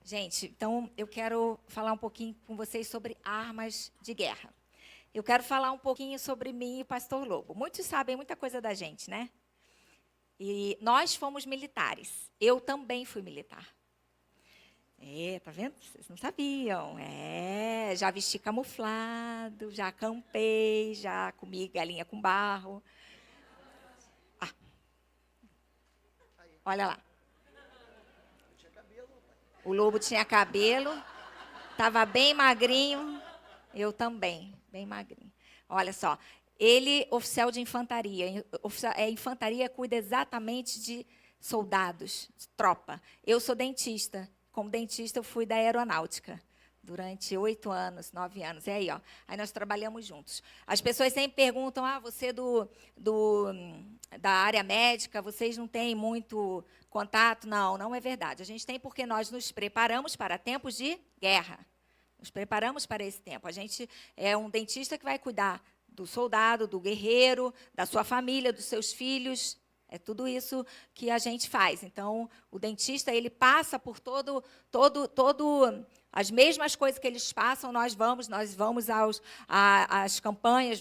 Gente, então eu quero falar um pouquinho com vocês sobre armas de guerra. Eu quero falar um pouquinho sobre mim e o pastor Lobo. Muitos sabem muita coisa da gente, né? E nós fomos militares. Eu também fui militar. Tá vendo? Vocês não sabiam. Já vesti camuflado, já acampei, já comi galinha com barro. Olha lá. O Lobo tinha cabelo, estava bem magrinho, eu também, bem magrinho. Olha só, ele, oficial de infantaria, infantaria cuida exatamente de soldados, de tropa. Eu sou dentista, como dentista eu fui da aeronáutica durante 8 anos, 9 anos. E aí, ó, aí nós trabalhamos juntos. As pessoas sempre perguntam, você da área médica, vocês não têm muito contato? Não, não é verdade. A gente tem porque nós nos preparamos para tempos de guerra. Nos preparamos para esse tempo. A gente é um dentista que vai cuidar do soldado, do guerreiro, da sua família, dos seus filhos. É tudo isso que a gente faz. Então, o dentista, ele passa por as mesmas coisas que eles passam, nós vamos às campanhas,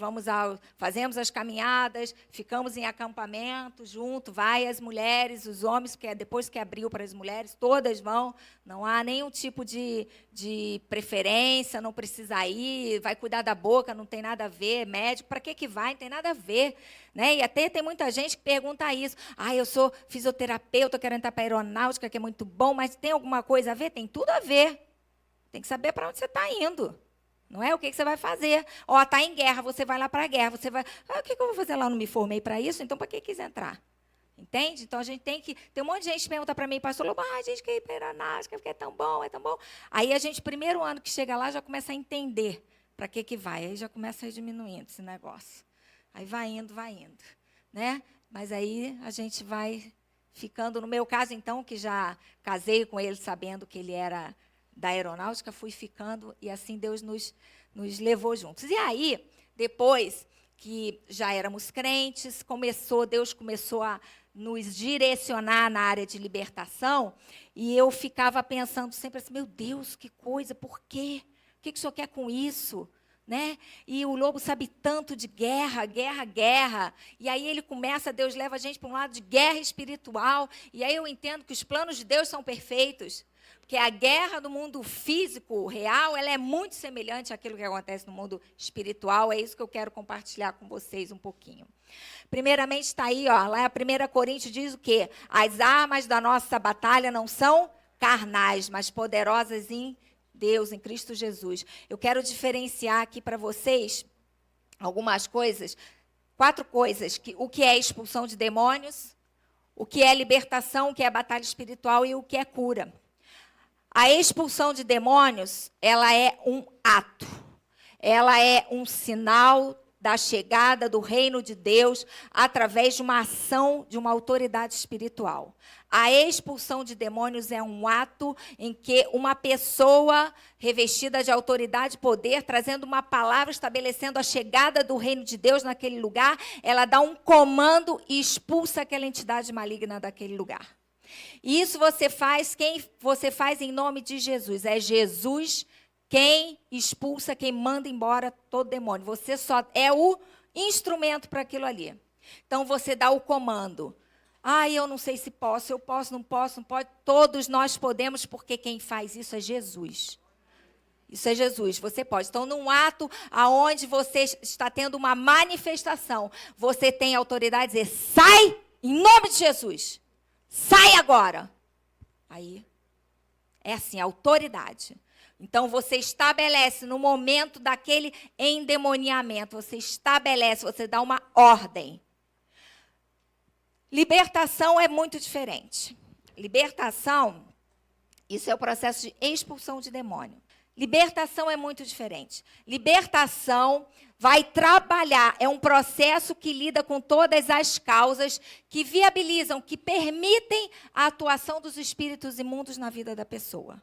fazemos as caminhadas, ficamos em acampamento junto, vai as mulheres, os homens, porque depois que abriu para as mulheres, todas vão, não há nenhum tipo de preferência, não precisa ir, vai cuidar da boca, não tem nada a ver, médico, para que vai? Não tem nada a ver. Né? E até tem muita gente que pergunta isso. Eu sou fisioterapeuta, quero entrar para a aeronáutica, que é muito bom, mas tem alguma coisa a ver? Tem tudo a ver. Tem que saber para onde você está indo. Não é? O que você vai fazer? Está em guerra, você vai lá para a guerra. Você vai. O que eu vou fazer lá? Eu não me formei para isso, então para que quis entrar? Entende? Então a gente tem que. Tem um monte de gente que pergunta para mim, pastor Lobo, a gente quer ir para a aeronáutica, porque é tão bom, é tão bom. Aí a gente, primeiro ano que chega lá, já começa a entender para que vai. Aí já começa a ir diminuindo esse negócio. Aí vai indo, né? Mas aí a gente vai ficando. No meu caso, então, que já casei com ele sabendo que ele era da aeronáutica, fui ficando e assim Deus nos levou juntos. E aí, depois que já éramos crentes, Deus começou a nos direcionar na área de libertação, e eu ficava pensando sempre assim, meu Deus, que coisa, por quê? O que o Senhor quer com isso? Né? E o Lobo sabe tanto de guerra, e aí Deus leva a gente para um lado de guerra espiritual, e aí eu entendo que os planos de Deus são perfeitos, porque a guerra do mundo físico, real, ela é muito semelhante àquilo que acontece no mundo espiritual, é isso que eu quero compartilhar com vocês um pouquinho. Primeiramente está aí, lá 1 Coríntios diz o quê? As armas da nossa batalha não são carnais, mas poderosas em Deus, em Cristo Jesus. Eu quero diferenciar aqui para vocês algumas coisas, 4 coisas, o que é expulsão de demônios, o que é libertação, o que é batalha espiritual e o que é cura. A expulsão de demônios, ela é um ato, ela é um sinal da chegada do reino de Deus através de uma ação de uma autoridade espiritual. A expulsão de demônios é um ato em que uma pessoa revestida de autoridade e poder, trazendo uma palavra, estabelecendo a chegada do reino de Deus naquele lugar, ela dá um comando e expulsa aquela entidade maligna daquele lugar. E isso você faz em nome de Jesus. É Jesus quem expulsa, quem manda embora todo demônio. Você só é o instrumento para aquilo ali. Então, você dá o comando. Eu não sei se posso, eu posso, não posso, não pode. Todos nós podemos, porque quem faz isso é Jesus. Isso é Jesus, você pode. Então, num ato onde você está tendo uma manifestação, você tem autoridade de dizer, sai em nome de Jesus. Sai agora. Aí, é assim, autoridade. Então, você estabelece no momento daquele endemoniamento, você dá uma ordem. Libertação é muito diferente. Libertação, isso é o processo de expulsão de demônio. Libertação é muito diferente. Libertação vai trabalhar, é um processo que lida com todas as causas que viabilizam, que permitem a atuação dos espíritos imundos na vida da pessoa.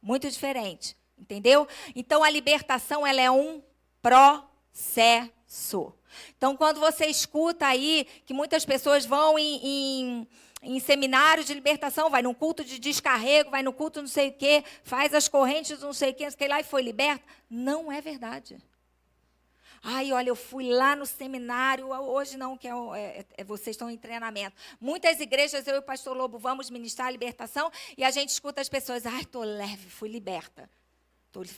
Muito diferente, entendeu? Então, a libertação ela é um processo. processo. Então, quando você escuta aí que muitas pessoas vão em seminário de libertação, vai num culto de descarrego, vai no culto não sei o quê, faz as correntes não sei o quê, não sei o quê lá e foi liberta, não é verdade. Ai, olha, eu fui lá no seminário, hoje não, que vocês estão em treinamento. Muitas igrejas, eu e o pastor Lobo, vamos ministrar a libertação e a gente escuta as pessoas, ai, estou leve, fui liberta.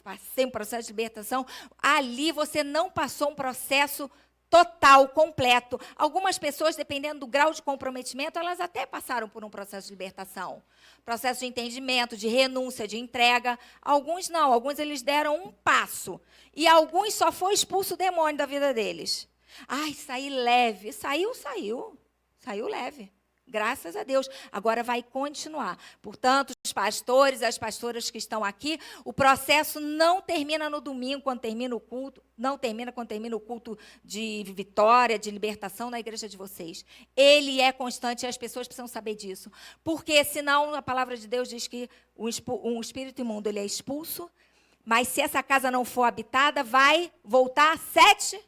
Passei um processo de libertação. Ali você não passou um processo total, completo. Algumas pessoas, dependendo do grau de comprometimento, elas até passaram por um processo de libertação. Processo de entendimento, de renúncia, de entrega. Alguns não, alguns eles deram um passo. E alguns só foi expulso o demônio da vida deles. Ai, saí leve. Saiu leve. Graças a Deus. Agora vai continuar. Portanto, os pastores, as pastoras que estão aqui, o processo não termina no domingo, quando termina o culto, não termina quando termina o culto de vitória, de libertação na igreja de vocês. Ele é constante e as pessoas precisam saber disso. Porque, senão, a palavra de Deus diz que um espírito imundo ele é expulso, mas se essa casa não for habitada, vai voltar 7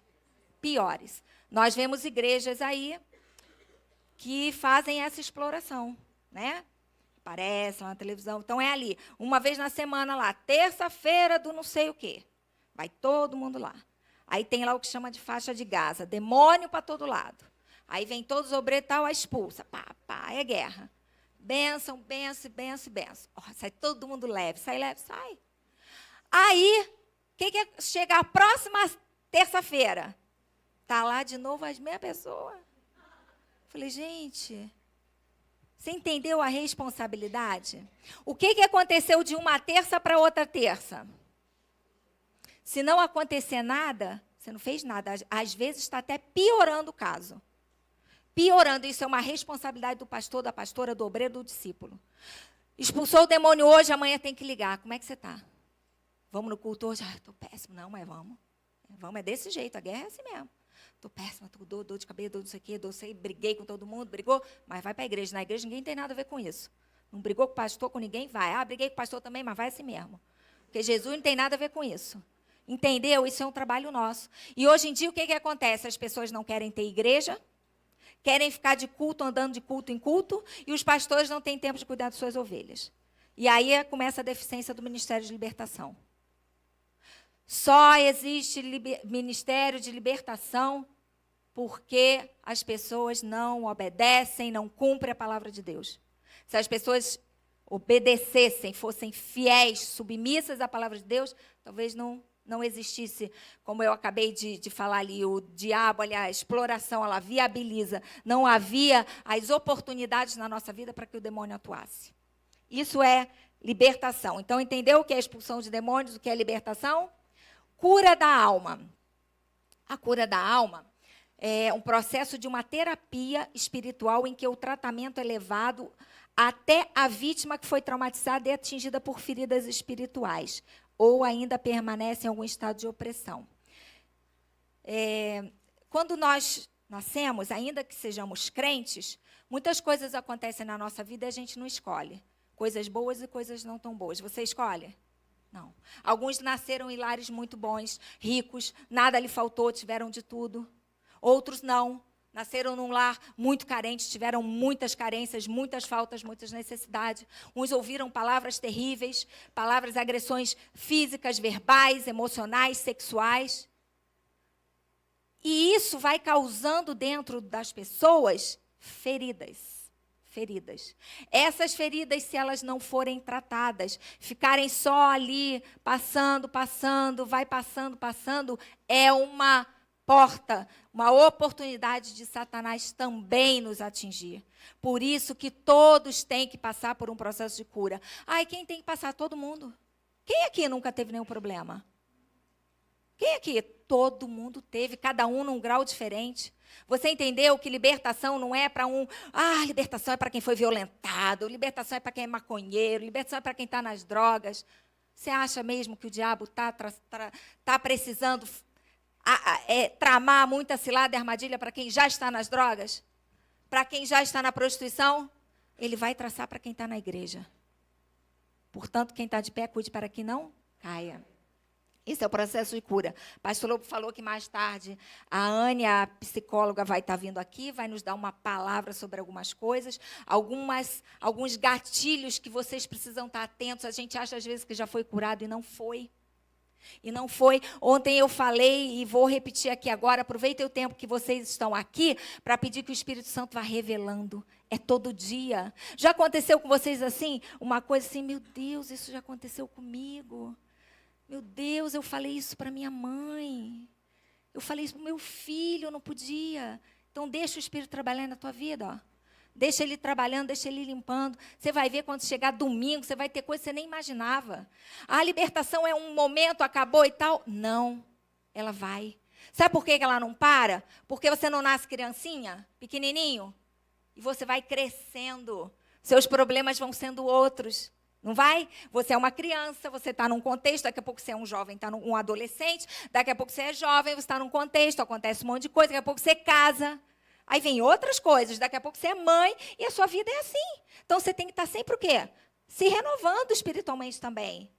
piores. Nós vemos igrejas aí que fazem essa exploração, né? Aparece lá na televisão. Então, é ali, uma vez na semana lá, terça-feira do não sei o quê. Vai todo mundo lá. Aí tem lá o que chama de faixa de Gaza, demônio para todo lado. Aí vem todos os obreiros e tal, a expulsa. Pá, pá, é guerra. Bênção, bênção, bênção, bênção. Oh, sai todo mundo leve. Sai leve, sai. Aí, que é? Chega a próxima terça-feira. Está lá de novo as mesmas pessoas. Falei, gente, você entendeu a responsabilidade? O que aconteceu de uma terça para outra terça? Se não acontecer nada, você não fez nada. Às vezes está até piorando o caso. Piorando, isso é uma responsabilidade do pastor, da pastora, do obreiro, do discípulo. Expulsou o demônio hoje, amanhã tem que ligar. Como é que você está? Vamos no culto hoje? Ah, estou péssimo. Não, mas vamos. Vamos, é desse jeito, a guerra é assim mesmo. Estou péssima, estou com dor de cabeça, dor não sei o quê, briguei com todo mundo, brigou, mas vai para a igreja. Na igreja ninguém tem nada a ver com isso. Não brigou com o pastor, com ninguém, vai. Ah, briguei com o pastor também, mas vai assim mesmo. Porque Jesus não tem nada a ver com isso. Entendeu? Isso é um trabalho nosso. E hoje em dia, o que acontece? As pessoas não querem ter igreja, querem ficar de culto, andando de culto em culto, e os pastores não têm tempo de cuidar de suas ovelhas. E aí começa a deficiência do Ministério de Libertação. Só existe ministério de libertação porque as pessoas não obedecem, não cumprem a palavra de Deus. Se as pessoas obedecessem, fossem fiéis, submissas à palavra de Deus, talvez não existisse, como eu acabei de falar ali, o diabo, ali, a exploração, ela viabiliza. Não havia as oportunidades na nossa vida para que o demônio atuasse. Isso é libertação. Então, entendeu o que é expulsão de demônios, o que é libertação? Cura da alma. A cura da alma é um processo de uma terapia espiritual em que o tratamento é levado até a vítima que foi traumatizada e atingida por feridas espirituais, ou ainda permanece em algum estado de opressão. Quando nós nascemos, ainda que sejamos crentes, muitas coisas acontecem na nossa vida e a gente não escolhe. Coisas boas e coisas não tão boas. Você escolhe? Não. Alguns nasceram em lares muito bons, ricos, nada lhe faltou, tiveram de tudo. Outros não. Nasceram num lar muito carente, tiveram muitas carências, muitas faltas, muitas necessidades. Uns ouviram palavras terríveis, palavras, agressões físicas, verbais, emocionais, sexuais. E isso vai causando dentro das pessoas feridas. Essas feridas, se elas não forem tratadas, ficarem só ali, passando, vai passando, é uma porta, uma oportunidade de Satanás também nos atingir. Por isso que todos têm que passar por um processo de cura. Ai, quem tem que passar? Todo mundo. Quem aqui nunca teve nenhum problema? Quem aqui? Todo mundo teve, cada um num grau diferente. Você entendeu que libertação não é para um... Ah, libertação é para quem foi violentado, libertação é para quem é maconheiro, libertação é para quem está nas drogas. Você acha mesmo que o diabo está precisando tramar muita cilada e armadilha para quem já está nas drogas? Para quem já está na prostituição? Ele vai traçar para quem está na igreja. Portanto, quem está de pé, cuide para que não caia. Esse é o processo de cura. O pastor Lobo falou que mais tarde a Anne, a psicóloga, vai estar vindo aqui, vai nos dar uma palavra sobre algumas coisas, alguns gatilhos que vocês precisam estar atentos. A gente acha às vezes que já foi curado e não foi. E não foi. Ontem eu falei e vou repetir aqui agora. Aproveitem o tempo que vocês estão aqui para pedir que o Espírito Santo vá revelando. É todo dia. Já aconteceu com vocês assim? Uma coisa assim, meu Deus, isso já aconteceu comigo. Meu Deus, eu falei isso para minha mãe. Eu falei isso para o meu filho, eu não podia. Então, deixa o Espírito trabalhando na tua vida, ó. Deixa ele trabalhando, deixa ele limpando. Você vai ver quando chegar domingo, você vai ter coisa que você nem imaginava. A libertação é um momento, acabou e tal. Não, ela vai. Sabe por que ela não para? Porque você não nasce criancinha, pequenininho, e você vai crescendo. Seus problemas vão sendo outros. Não vai? Você é uma criança, você está num contexto, daqui a pouco você é um jovem, está um adolescente, daqui a pouco você é jovem, você está num contexto, acontece um monte de coisa, daqui a pouco você casa. Aí vem outras coisas, daqui a pouco você é mãe e a sua vida é assim. Então você tem que estar sempre o quê? Se renovando espiritualmente também.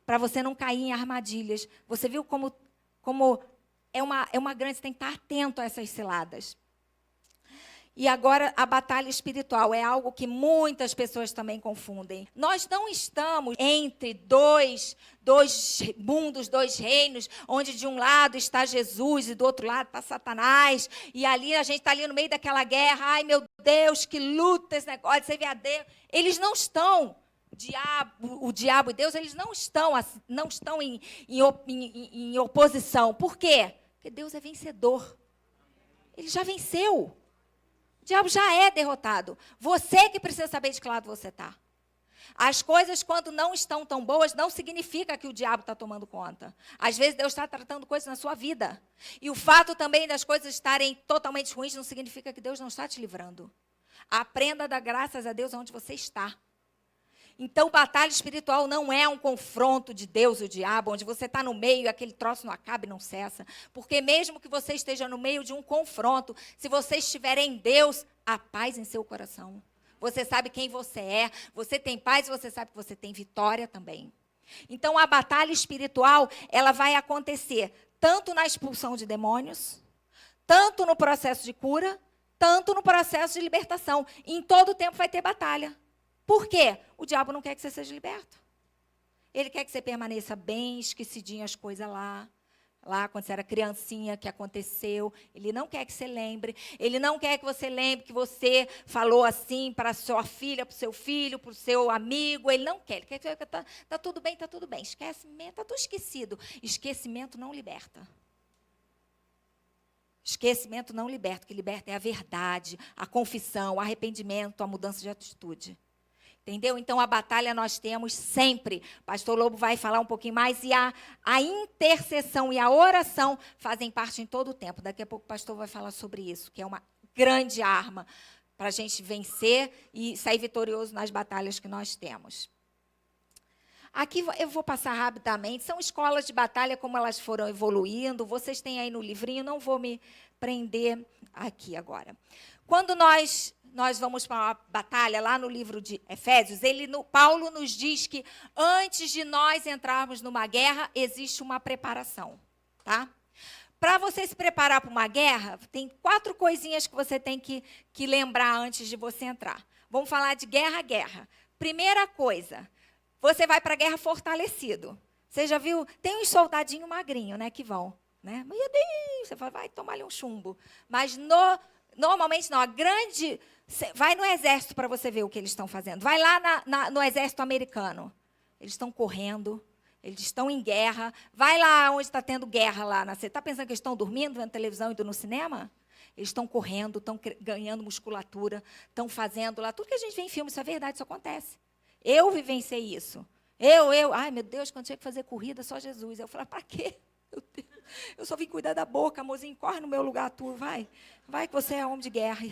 Para você não cair em armadilhas. Você viu como é uma grande, você tem que estar atento a essas ciladas. E agora, a batalha espiritual é algo que muitas pessoas também confundem. Nós não estamos entre dois mundos, dois reinos, onde de um lado está Jesus e do outro lado está Satanás. E ali a gente está ali no meio daquela guerra. Ai, meu Deus, que luta esse negócio de servir a Deus. Eles não estão, o diabo e Deus, eles não estão em oposição. Por quê? Porque Deus é vencedor. Ele já venceu. O diabo já é derrotado. Você que precisa saber de que lado você está. As coisas, quando não estão tão boas, não significa que o diabo está tomando conta. Às vezes, Deus está tratando coisas na sua vida. E o fato também das coisas estarem totalmente ruins não significa que Deus não está te livrando. Aprenda a dar graças a Deus onde você está. Então, batalha espiritual não é um confronto de Deus e o diabo, onde você está no meio e aquele troço não acaba e não cessa. Porque mesmo que você esteja no meio de um confronto, se você estiver em Deus, há paz em seu coração. Você sabe quem você é, você tem paz e você sabe que você tem vitória também. Então, a batalha espiritual, ela vai acontecer tanto na expulsão de demônios, tanto no processo de cura, tanto no processo de libertação. E em todo o tempo vai ter batalha. Por quê? O diabo não quer que você seja liberto. Ele quer que você permaneça bem esquecidinho as coisas lá quando você era criancinha, que aconteceu. Ele não quer que você lembre. Ele não quer que você lembre que você falou assim para a sua filha, para o seu filho, para o seu amigo. Ele não quer. Ele quer que está tudo bem, está tudo bem. Esquecimento, está tudo esquecido. Esquecimento não liberta. Esquecimento não liberta. O que liberta é a verdade, a confissão, o arrependimento, a mudança de atitude. Entendeu? Então, a batalha nós temos sempre. Pastor Lobo vai falar um pouquinho mais. E a intercessão e a oração fazem parte em todo o tempo. Daqui a pouco o pastor vai falar sobre isso, que é uma grande arma para a gente vencer e sair vitorioso nas batalhas que nós temos. Aqui eu vou passar rapidamente. São escolas de batalha, como elas foram evoluindo. Vocês têm aí no livrinho, não vou me prender aqui agora. Quando nós vamos para uma batalha, lá no livro de Efésios, Paulo nos diz que antes de nós entrarmos numa guerra, existe uma preparação. Tá? Para você se preparar para uma guerra, tem 4 coisinhas que você tem que lembrar antes de você entrar. Vamos falar de guerra a guerra. Primeira coisa, você vai para a guerra fortalecido. Você já viu? Tem uns soldadinhos magrinhos, né, que vão. Né? Meu Deus, você vai tomar ali um chumbo. Mas normalmente não. Vai no exército para você ver o que eles estão fazendo. Vai lá no exército americano. Eles estão correndo, eles estão em guerra. Vai lá onde está tendo guerra lá. Você está pensando que eles estão dormindo, vendo televisão e indo no cinema? Eles estão correndo, estão ganhando musculatura, estão fazendo lá. Tudo que a gente vê em filme, isso é verdade, isso acontece. Eu vivenciei isso. Ai, meu Deus, quando tinha que fazer corrida, só Jesus. Eu falava, para quê? Meu Deus, eu só vim cuidar da boca, amorzinho, corre no meu lugar, tu, vai. Vai que você é homem de guerra.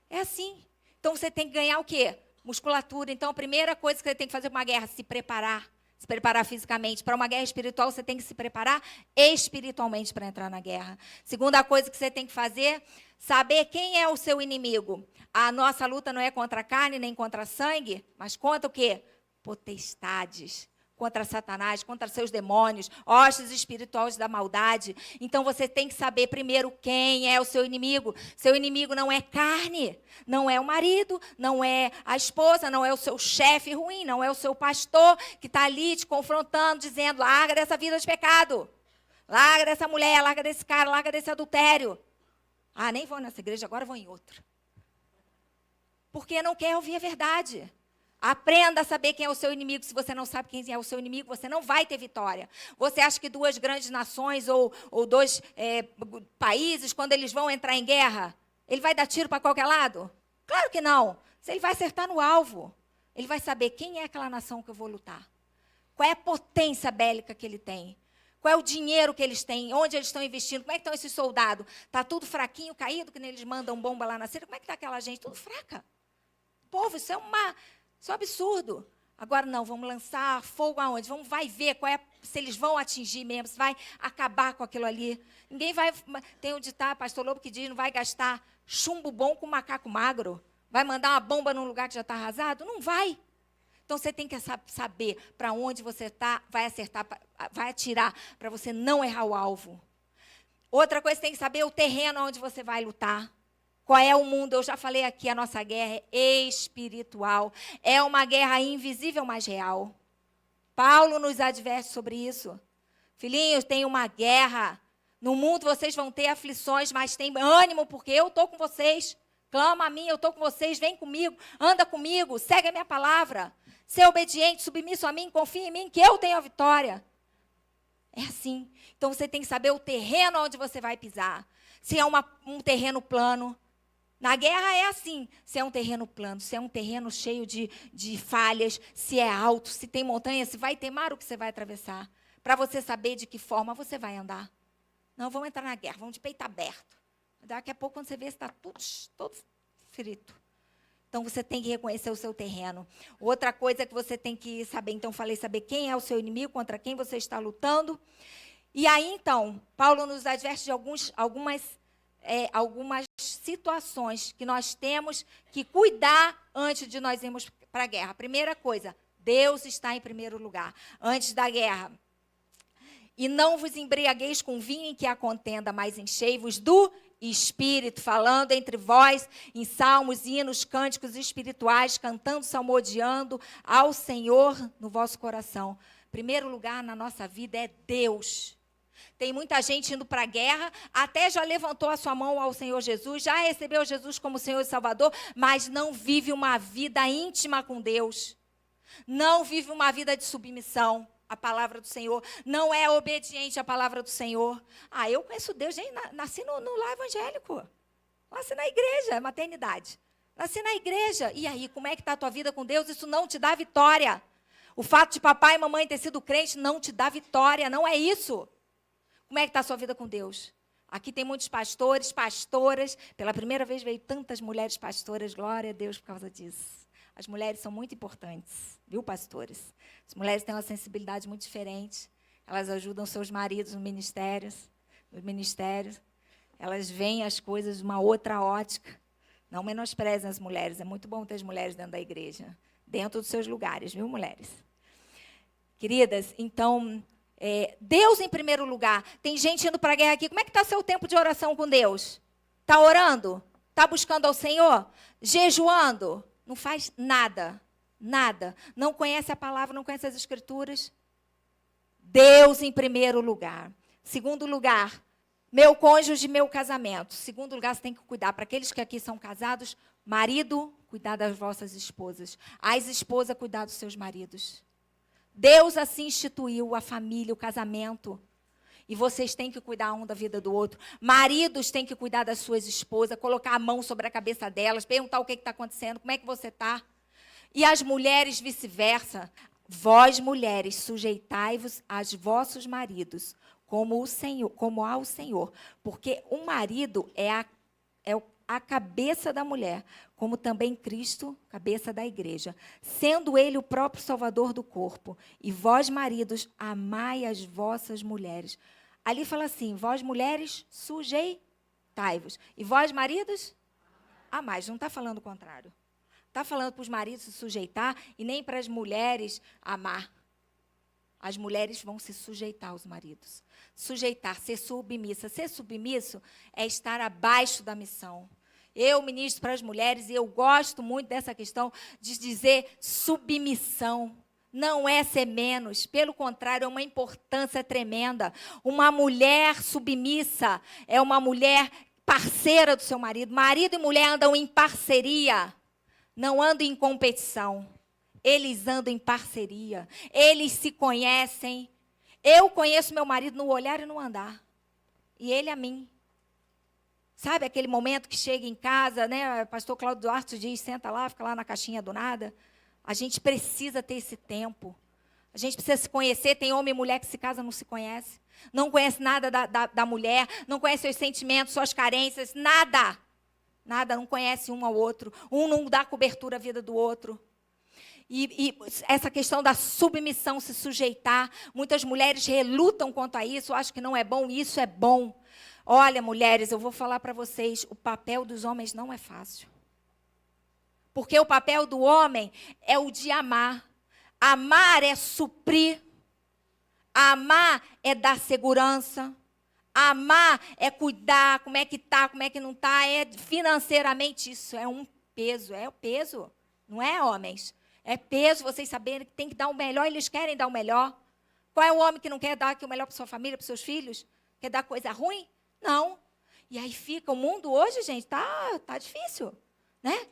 É assim. Então, você tem que ganhar o quê? Musculatura. Então, a primeira coisa que você tem que fazer para uma guerra, se preparar fisicamente. Para uma guerra espiritual, você tem que se preparar espiritualmente para entrar na guerra. Segunda coisa que você tem que fazer, saber quem é o seu inimigo. A nossa luta não é contra a carne, nem contra a sangue, mas contra o quê? Potestades, contra Satanás, contra seus demônios, hostes espirituais da maldade. Então, você tem que saber primeiro quem é o seu inimigo. Seu inimigo não é carne, não é o marido, não é a esposa, não é o seu chefe ruim, não é o seu pastor que está ali te confrontando, dizendo, larga dessa vida de pecado, larga dessa mulher, larga desse cara, larga desse adultério. Ah, nem vou nessa igreja, agora vou em outra. Porque não quer ouvir a verdade. Aprenda a saber quem é o seu inimigo. Se você não sabe quem é o seu inimigo, você não vai ter vitória. Você acha que duas grandes nações ou dois países, quando eles vão entrar em guerra, ele vai dar tiro para qualquer lado? Claro que não. Ele vai acertar no alvo. Ele vai saber quem é aquela nação que eu vou lutar. Qual é a potência bélica que ele tem. Qual é o dinheiro que eles têm, onde eles estão investindo, como é que estão esses soldados? Está tudo fraquinho, caído, que eles mandam bomba lá na Síria. Como é que está aquela gente? Tudo fraca. Povo, isso é um absurdo. Agora, não, vamos lançar fogo aonde? Vai ver se eles vão atingir mesmo, se vai acabar com aquilo ali. Ninguém vai, tem um ditado, pastor Lobo, que diz, não vai gastar chumbo bom com macaco magro. Vai mandar uma bomba num lugar que já está arrasado? Não vai. Então, você tem que saber para onde você está, vai acertar, vai atirar, para você não errar o alvo. Outra coisa, você tem que saber o terreno onde você vai lutar. Qual é o mundo? Eu já falei aqui, a nossa guerra é espiritual. É uma guerra invisível, mas real. Paulo nos adverte sobre isso. Filhinhos, tem uma guerra. No mundo vocês vão ter aflições, mas tem ânimo, porque eu estou com vocês. Clama a mim, eu estou com vocês, vem comigo, anda comigo, segue a minha palavra. Ser obediente, submisso a mim, confia em mim, que eu tenho a vitória. É assim. Então, você tem que saber o terreno onde você vai pisar. Se é um terreno plano. Na guerra é assim. Se é um terreno plano, se é um terreno cheio de falhas, se é alto, se tem montanha, se vai ter mar, o que você vai atravessar. Para você saber de que forma você vai andar. Não, vamos entrar na guerra, vamos de peito aberto. Daqui a pouco, quando você vê, está todo frito. Então, você tem que reconhecer o seu terreno. Outra coisa que você tem que saber, então, falei, saber quem é o seu inimigo, contra quem você está lutando. E aí, então, Paulo nos adverte de algumas situações que nós temos que cuidar antes de nós irmos para a guerra. Primeira coisa, Deus está em primeiro lugar, antes da guerra. E não vos embriagueis com vinho em que há contenda, mas enchei-vos do Espírito, falando entre vós em salmos, hinos, cânticos espirituais, cantando, salmodiando ao Senhor no vosso coração. Primeiro lugar na nossa vida é Deus. Tem muita gente indo para a guerra, até já levantou a sua mão ao Senhor Jesus, já recebeu Jesus como Senhor e Salvador, mas não vive uma vida íntima com Deus. Não vive uma vida de submissão à palavra do Senhor. Não é obediente à palavra do Senhor. Ah, eu conheço Deus, gente, nasci no lar evangélico. Nasci na igreja, maternidade. Nasci na igreja. E aí, como é que está a tua vida com Deus? Isso não te dá vitória. O fato de papai e mamãe ter sido crente não te dá vitória, não é isso. Como é que está a sua vida com Deus? Aqui tem muitos pastores, pastoras. Pela primeira vez veio tantas mulheres pastoras. Glória a Deus por causa disso. As mulheres são muito importantes, viu, pastores? As mulheres têm uma sensibilidade muito diferente. Elas ajudam seus maridos nos ministérios. Elas veem as coisas de uma outra ótica. Não menosprezem as mulheres. É muito bom ter as mulheres dentro da igreja. Dentro dos seus lugares, viu, mulheres? Queridas, então... Deus em primeiro lugar. Tem gente indo para a guerra aqui. Como é que está seu tempo de oração com Deus? Está orando? Está buscando ao Senhor? Jejuando? Não faz nada. Nada. Não conhece a palavra, não conhece as escrituras. Deus em primeiro lugar. Segundo lugar, meu cônjuge, meu casamento. Segundo lugar, você tem que cuidar. Para aqueles que aqui são casados, marido, cuidar das vossas esposas. As esposas, cuidar dos seus maridos. Deus assim instituiu a família, o casamento. E vocês têm que cuidar um da vida do outro. Maridos têm que cuidar das suas esposas, colocar a mão sobre a cabeça delas, perguntar o que está acontecendo, como é que você está. E as mulheres vice-versa. Vós, mulheres, sujeitai-vos aos vossos maridos, como ao Senhor. Porque o marido é a cabeça da mulher, como também Cristo, cabeça da igreja, sendo ele o próprio Salvador do corpo. E vós, maridos, amai as vossas mulheres. Ali fala assim, vós, mulheres, sujeitai-vos. E vós, maridos, amai. Não está falando o contrário. Está falando para os maridos se sujeitar e nem para as mulheres amar. as mulheres vão se sujeitar aos maridos. Sujeitar, ser submissa. Ser submisso é estar abaixo da missão. Eu ministro para as mulheres e eu gosto muito dessa questão de dizer submissão. Não é ser menos, pelo contrário, é uma importância tremenda. Uma mulher submissa é uma mulher parceira do seu marido. Marido e mulher andam em parceria, não andam em competição. Eles andam em parceria, eles se conhecem. Eu conheço meu marido no olhar e no andar, e ele a mim. Sabe aquele momento que chega em casa, né? O pastor Cláudio Duarte diz, senta lá, fica lá na caixinha do nada. A gente precisa ter esse tempo. A gente precisa se conhecer. Tem homem e mulher que se casa não se conhece. Não conhece nada da mulher, não conhece seus sentimentos, suas carências, nada. Nada, não conhece um ao outro. Um não dá cobertura à vida do outro. E essa questão da submissão, se sujeitar, muitas mulheres relutam quanto a isso, acham que não é bom, e isso é bom. Olha, mulheres, eu vou falar para vocês, o papel dos homens não é fácil. Porque o papel do homem é o de amar. Amar é suprir. Amar é dar segurança. Amar é cuidar, como é que está, como é que não está. É financeiramente isso, é um peso, é o peso. Não é, homens? É peso vocês saberem que tem que dar o melhor, eles querem dar o melhor. Qual é o homem que não quer dar aqui o melhor para sua família, para seus filhos? Quer dar coisa ruim? Não. E aí fica, o mundo hoje, gente, tá difícil, né?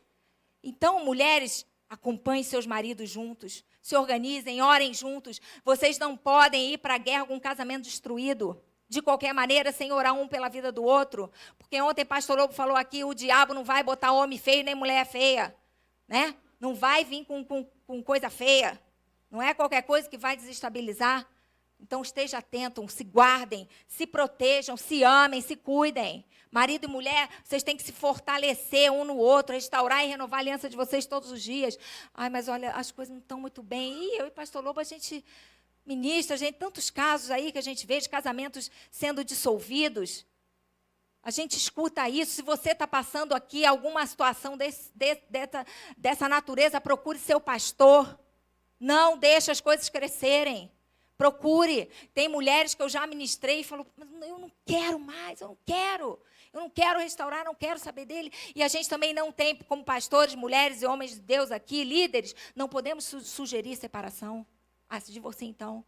Então, mulheres, acompanhem seus maridos juntos, se organizem, orem juntos. Vocês não podem ir para a guerra com um casamento destruído, de qualquer maneira, sem orar um pela vida do outro. Porque ontem o pastor Lobo falou aqui, o diabo não vai botar homem feio nem mulher feia, né? Não vai vir com coisa feia. Não é qualquer coisa que vai desestabilizar. Então, esteja atento, se guardem, se protejam, se amem, se cuidem. Marido e mulher, vocês têm que se fortalecer um no outro, restaurar e renovar a aliança de vocês todos os dias. Ai, mas olha, as coisas não estão muito bem. E eu e o pastor Lobo, a gente ministra, tantos casos aí que a gente vê de casamentos sendo dissolvidos. A gente escuta isso. Se você está passando aqui alguma situação dessa natureza, procure seu pastor. Não deixe as coisas crescerem. Procure. Tem mulheres que eu já ministrei e falam, eu não quero mais, eu não quero restaurar, não quero saber dele. E a gente também não tem, como pastores, mulheres e homens de Deus aqui, líderes, não podemos sugerir separação. Ah, se divorcie então.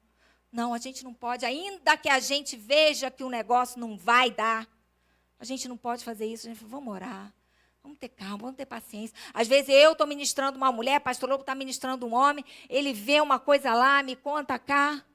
Não, a gente não pode, ainda que a gente veja que o negócio não vai dar, a gente não pode fazer isso. A gente fala, vamos orar. Vamos ter calma, vamos ter paciência. Às vezes eu estou ministrando uma mulher, pastor Lobo está ministrando um homem, ele vê uma coisa lá, me conta cá.